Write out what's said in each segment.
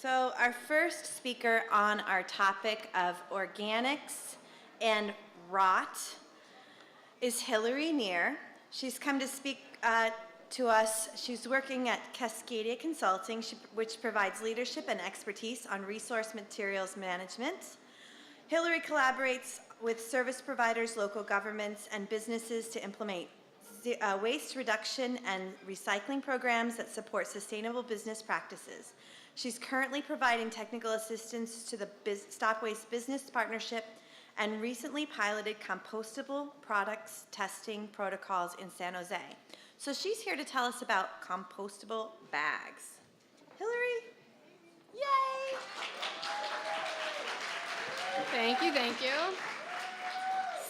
So our first speaker on our topic of organics and rot is Hilary Near. She's come to speak to us. She's working at Cascadia Consulting, which provides leadership and expertise on resource materials management. Hilary collaborates with service providers, local governments, and businesses to implement waste reduction and recycling programs that support sustainable business practices. She's currently providing technical assistance to the StopWaste Business Partnership and recently piloted compostable products testing protocols in San Jose. So she's here to tell us about compostable bags. Hilary, yay! Thank you, thank you.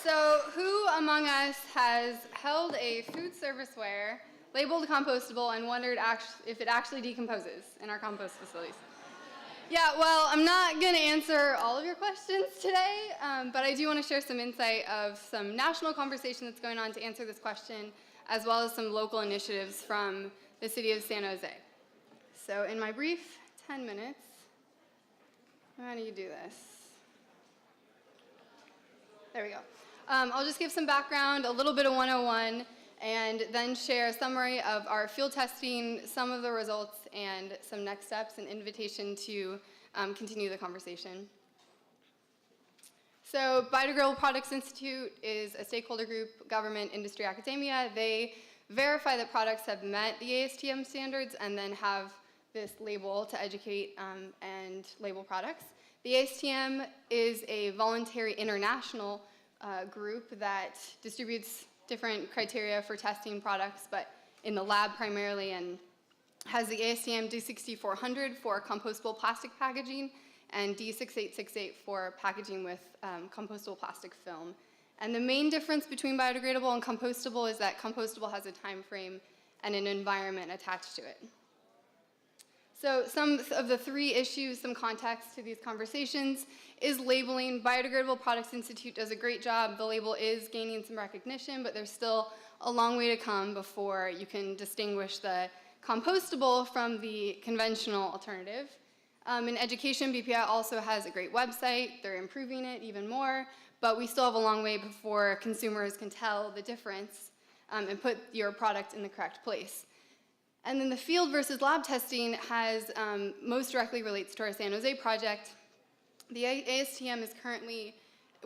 So who among us has held a food serviceware labeled compostable and wondered if it actually decomposes in our compost facilities? Yeah, well, I'm not going to answer all of your questions today, but I do want to share some insight of some national conversation that's going on to answer this question, as well as some local initiatives from the city of San Jose. So in my brief 10 minutes, how do you do this? There we go. I'll just give some background, a little bit of 101, and then share a summary of our field testing, some of the results, and some next steps, and invitation to continue the conversation. So Biodegradable Products Institute is a stakeholder group, government, industry, academia. They verify that products have met the ASTM standards and then have this label to educate and label products. The ASTM is a voluntary international group that distributes different criteria for testing products, but in the lab primarily, and has the ASTM D6400 for compostable plastic packaging and D6868 for packaging with compostable plastic film. And the main difference between biodegradable and compostable is that compostable has a time frame and an environment attached to it. So some of the three issues, some context to these conversations, is labeling. Biodegradable Products Institute does a great job. The label is gaining some recognition, but there's still a long way to come before you can distinguish the compostable from the conventional alternative. In education, BPI also has a great website. They're improving it even more, but we still have a long way before consumers can tell the difference and put your product in the correct place. And then the field versus lab testing has most directly relates to our San Jose project. The ASTM is currently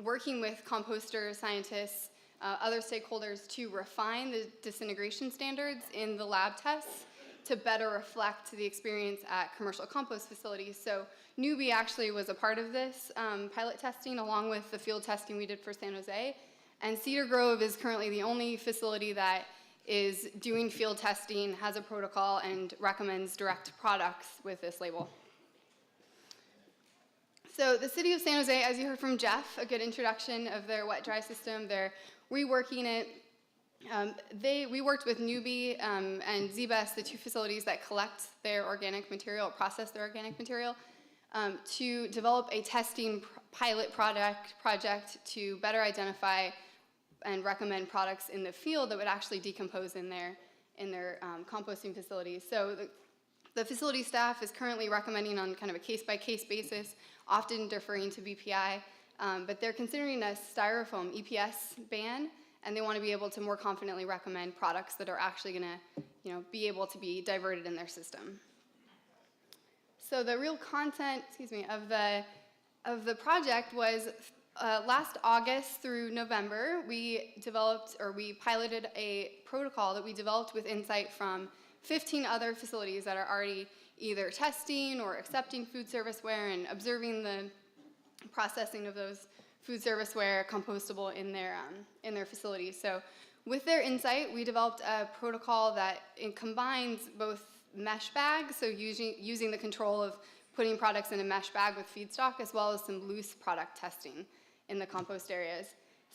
working with composters, scientists, other stakeholders to refine the disintegration standards in the lab tests to better reflect the experience at commercial compost facilities. So Newbie actually was a part of this pilot testing along with the field testing we did for San Jose. And Cedar Grove is currently the only facility that is doing field testing, has a protocol, and recommends direct products with this label. So the city of San Jose, as you heard from Jeff, a good introduction of their wet-dry system. They're reworking it. We worked with Newbie and ZBES, the two facilities that collect their organic material, process their organic material, to develop a testing pilot project to better identify and recommend products in the field that would actually decompose in their composting facilities. So the facility staff is currently recommending on kind of a case-by-case basis, often deferring to BPI, but they're considering a styrofoam EPS ban, and they want to be able to more confidently recommend products that are actually going to, be able to be diverted in their system. So the real content, of the project was last August through November, we piloted a protocol that we developed with insight from 15 other facilities that are already either testing or accepting food serviceware and observing the processing of those food serviceware compostable in their facilities. So with their insight, we developed a protocol that combines both mesh bags, so using the control of putting products in a mesh bag with feedstock, as well as some loose product testing in the compost areas.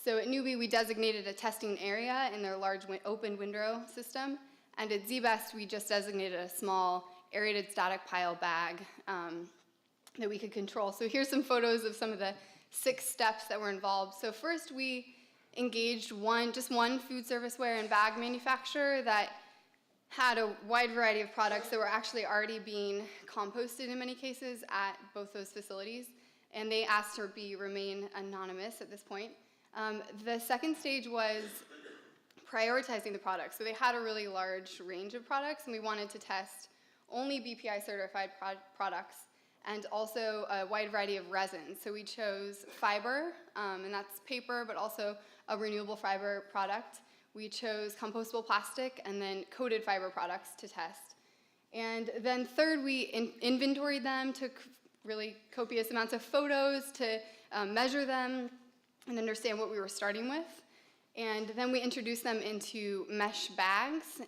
So at Newbie, we designated a testing area in their large open window system, and at ZBEST, we just designated a small aerated static pile bag that we could control. So here's some photos of some of the 6 steps that were involved. So first, we engaged just one food serviceware and bag manufacturer that had a wide variety of products that were actually already being composted in many cases at both those facilities, and they asked to remain anonymous at this point. The second stage was prioritizing the products. So they had a really large range of products, and we wanted to test only BPI certified products and also a wide variety of resins. So we chose fiber, and that's paper, but also a renewable fiber product. We chose compostable plastic and then coated fiber products to test. And then third, we inventoried them, took really copious amounts of photos to measure them and understand what we were starting with. And then we introduced them into mesh bags.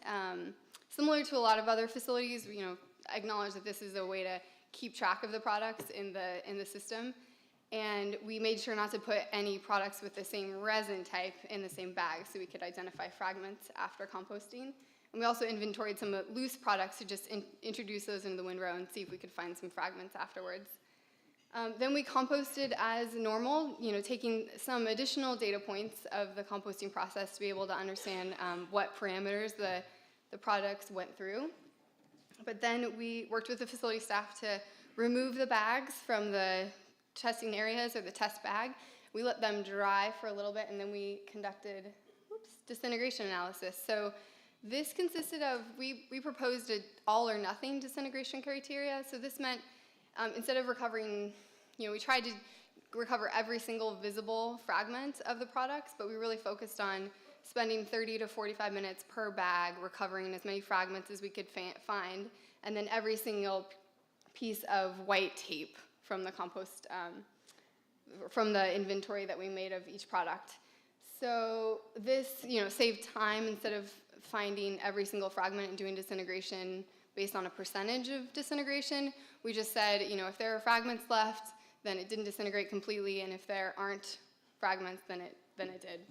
Similar to a lot of other facilities, acknowledge that this is a way to keep track of the products in the system. And we made sure not to put any products with the same resin type in the same bag so we could identify fragments after composting. And we also inventoried some loose products to just introduce those into the windrow and see if we could find some fragments afterwards. Then we composted as normal, taking some additional data points of the composting process to be able to understand what parameters the products went through. But then we worked with the facility staff to remove the bags from the testing areas or the test bag. We let them dry for a little bit, and then we conducted disintegration analysis. So this consisted of, we proposed an all or nothing disintegration criteria. So this meant instead of recovering, we tried to recover every single visible fragment of the products, but we really focused on spending 30 to 45 minutes per bag, recovering as many fragments as we could find, and then every single piece of white tape from the compost, from the inventory that we made of each product. So this, saved time. Instead of finding every single fragment and doing disintegration based on a percentage of disintegration, we just said, if there are fragments left, then it didn't disintegrate completely, and if there aren't fragments, then it did.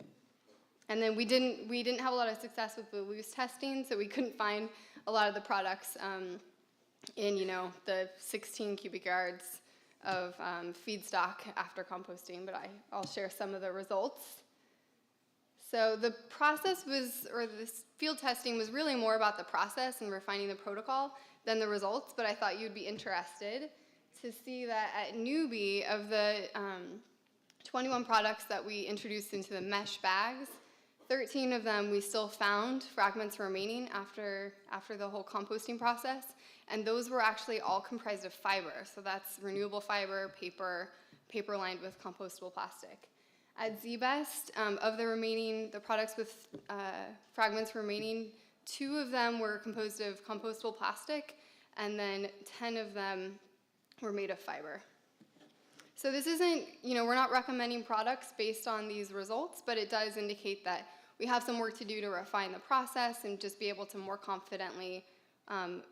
And then we didn't have a lot of success with the loose testing, so we couldn't find a lot of the products in the 16 cubic yards of feedstock after composting, but I'll share some of the results. So the process this field testing was really more about the process and refining the protocol than the results, but I thought you'd be interested to see that at Newbie, of the 21 products that we introduced into the mesh bags, 13 of them we still found fragments remaining after the whole composting process, and those were actually all comprised of fiber. So that's renewable fiber, paper lined with compostable plastic. At ZBest, of the products with fragments remaining, 2 of them were composed of compostable plastic, and then 10 of them were made of fiber. So this isn't, we're not recommending products based on these results, but it does indicate that we have some work to do to refine the process and just be able to more confidently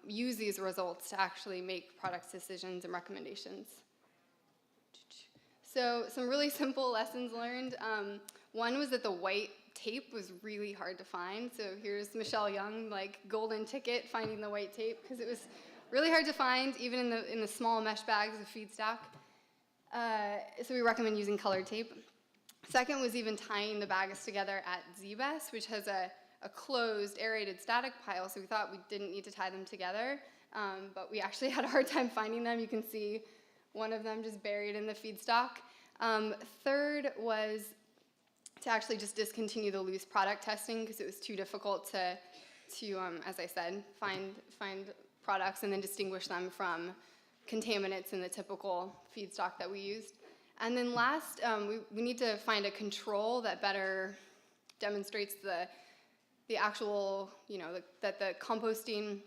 use these results to actually make product decisions and recommendations. So some really simple lessons learned. One was that the white tape was really hard to find. So here's Michelle Young, golden ticket, finding the white tape, because it was really hard to find, even in the small mesh bags of feedstock. So we recommend using colored tape. Second was even tying the bags together at ZBest, which has a closed, aerated static pile, so we thought we didn't need to tie them together, but we actually had a hard time finding them. You can see one of them just buried in the feedstock. Third was to actually just discontinue the loose product testing because it was too difficult to as I said, find products and then distinguish them from contaminants in the typical feedstock that we used. And then last, we need to find a control that better demonstrates the actual, that the composting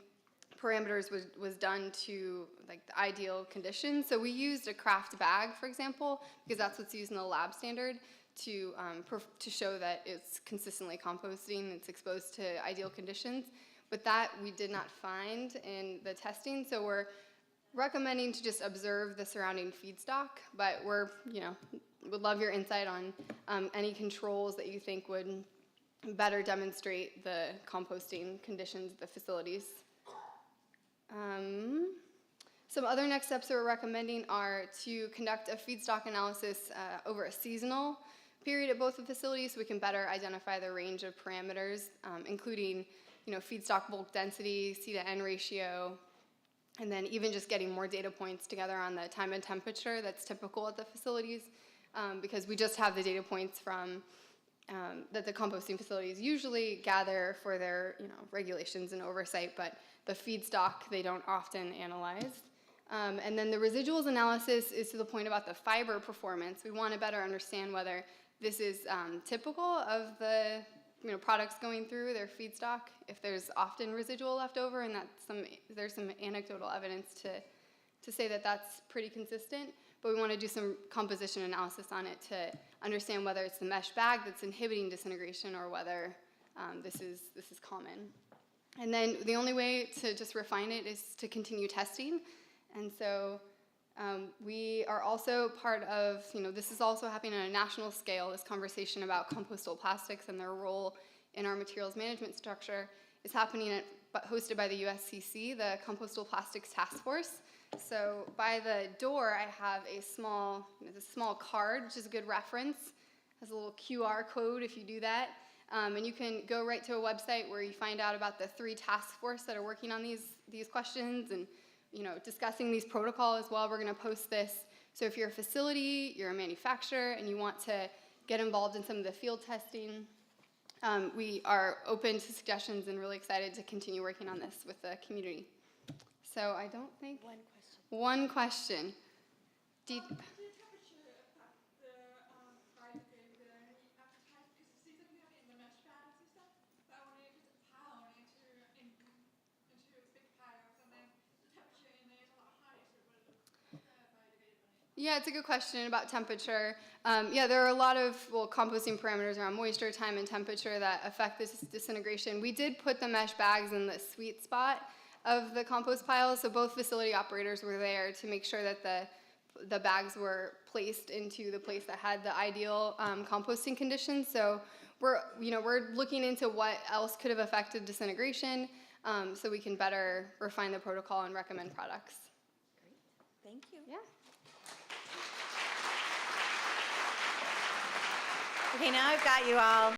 parameters was done to the ideal conditions. So we used a craft bag, for example, because that's what's used in the lab standard to show that it's consistently composting, it's exposed to ideal conditions. But that we did not find in the testing, so we're recommending to just observe the surrounding feedstock, but would love your insight on any controls that you think would better demonstrate the composting conditions of the facilities. Some other next steps that we're recommending are to conduct a feedstock analysis over a seasonal period at both the facilities so we can better identify the range of parameters, including feedstock bulk density, C to N ratio, and then even just getting more data points together on the time and temperature that's typical at the facilities, because we just have the data points from that the composting facilities usually gather for their regulations and oversight, but the feedstock they don't often analyze. And then the residuals analysis is to the point about the fiber performance. We want to better understand whether this is typical of the products going through their feedstock, if there's often residual left over, and there's some anecdotal evidence to say that that's pretty consistent. But we want to do some composition analysis on it to understand whether it's the mesh bag that's inhibiting disintegration or whether this is common. And then the only way to just refine it is to continue testing. And so we are also part of, this is also happening on a national scale, this conversation about compostable plastics and their role in our materials management structure is happening hosted by the USCC, the Compostable Plastics Task Force. So by the door, I have a small card, which is a good reference. It has a little QR code if you do that. And you can go right to a website where you find out about the 3 task force that are working on these questions and discussing these protocols as well. We're going to post this. So if you're a facility, you're a manufacturer, and you want to get involved in some of the field testing, we are open to suggestions and really excited to continue working on this with the community. So I don't think... One question. The temperature affect the price of the appetite, because it seems like we have it in the mesh bags and stuff, but I wanted to put a pile into a big pile, and then the temperature in there is a lot higher, so it would biodegradable. Yeah, it's a good question about temperature. There are a lot of composting parameters around moisture, time, and temperature that affect this disintegration. We did put the mesh bags in the sweet spot of the compost piles, so both facility operators were there to make sure that the bags were placed into the place that had the ideal composting conditions. So we're looking into what else could have affected disintegration, so we can better refine the protocol and recommend products. Great, thank you. Yeah. Okay, now I've got you all